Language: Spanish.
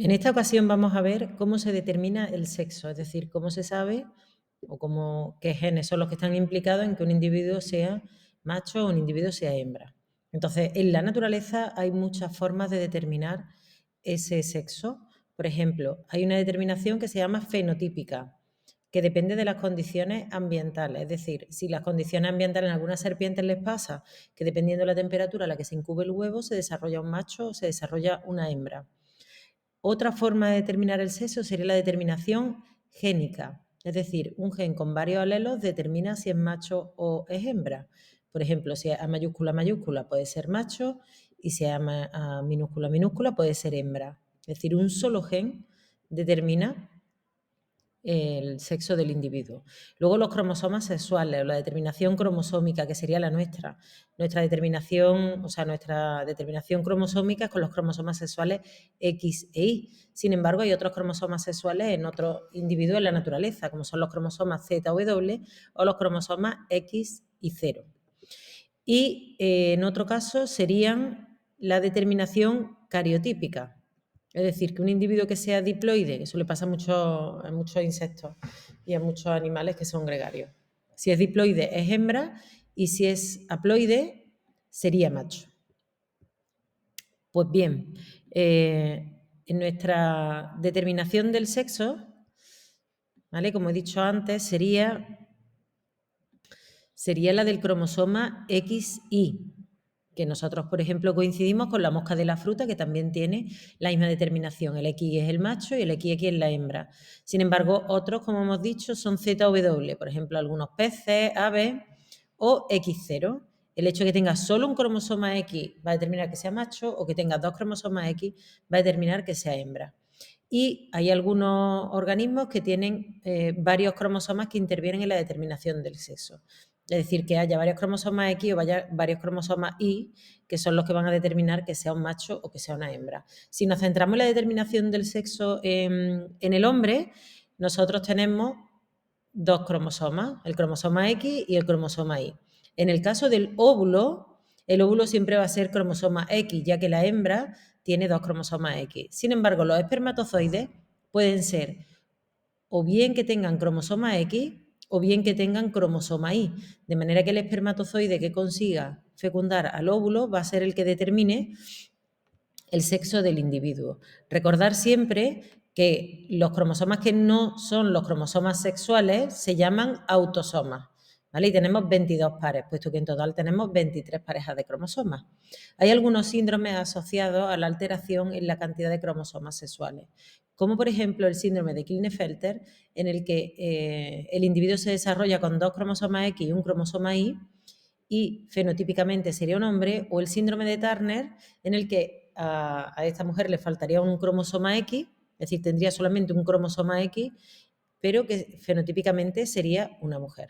En esta ocasión vamos a ver cómo se determina el sexo, es decir, cómo se sabe o qué genes son los que están implicados en que un individuo sea macho o un individuo sea hembra. Entonces, en la naturaleza hay muchas formas de determinar ese sexo. Por ejemplo, hay una determinación que se llama fenotípica, que depende de las condiciones ambientales. Es decir, si las condiciones ambientales en algunas serpientes les pasa que dependiendo de la temperatura a la que se incube el huevo, se desarrolla un macho o se desarrolla una hembra. Otra forma de determinar el sexo sería la determinación génica, es decir, un gen con varios alelos determina si es macho o es hembra. Por ejemplo, si es A mayúscula puede ser macho y si es A minúscula puede ser hembra. Es decir, un solo gen determina el sexo del individuo. Luego los cromosomas sexuales o la determinación cromosómica, que sería la nuestra. Nuestra determinación cromosómica es con los cromosomas sexuales X e Y. Sin embargo, hay otros cromosomas sexuales en otros individuos en la naturaleza, como son los cromosomas Z o W o los cromosomas X y 0. Y en otro caso serían la determinación cariotípica, es decir, que un individuo que sea diploide, eso le pasa a muchos insectos y a muchos animales que son gregarios. Si es diploide es hembra y si es haploide sería macho. Pues bien, en nuestra determinación del sexo, ¿vale? Como he dicho antes, sería la del cromosoma XY, que nosotros, por ejemplo, coincidimos con la mosca de la fruta, que también tiene la misma determinación. El XY es el macho y el XX es la hembra. Sin embargo, otros, como hemos dicho, son ZW, por ejemplo, algunos peces, aves o X0. El hecho de que tenga solo un cromosoma X va a determinar que sea macho o que tenga dos cromosomas X va a determinar que sea hembra. Y hay algunos organismos que tienen varios cromosomas que intervienen en la determinación del sexo. Es decir, que haya varios cromosomas X o varios cromosomas Y, que son los que van a determinar que sea un macho o que sea una hembra. Si nos centramos en la determinación del sexo en el hombre, nosotros tenemos dos cromosomas, el cromosoma X y el cromosoma Y. En el caso del óvulo, el óvulo siempre va a ser cromosoma X, ya que la hembra tiene dos cromosomas X. Sin embargo, los espermatozoides pueden ser o bien que tengan cromosoma X o bien que tengan cromosoma Y, de manera que el espermatozoide que consiga fecundar al óvulo va a ser el que determine el sexo del individuo. Recordar siempre que los cromosomas que no son los cromosomas sexuales se llaman autosomas, ¿vale? Y tenemos 22 pares, puesto que en total tenemos 23 parejas de cromosomas. Hay algunos síndromes asociados a la alteración en la cantidad de cromosomas sexuales, como por ejemplo el síndrome de Klinefelter, en el que el individuo se desarrolla con dos cromosomas X y un cromosoma Y fenotípicamente sería un hombre, o el síndrome de Turner, en el que a esta mujer le faltaría un cromosoma X, es decir, tendría solamente un cromosoma X, pero que fenotípicamente sería una mujer.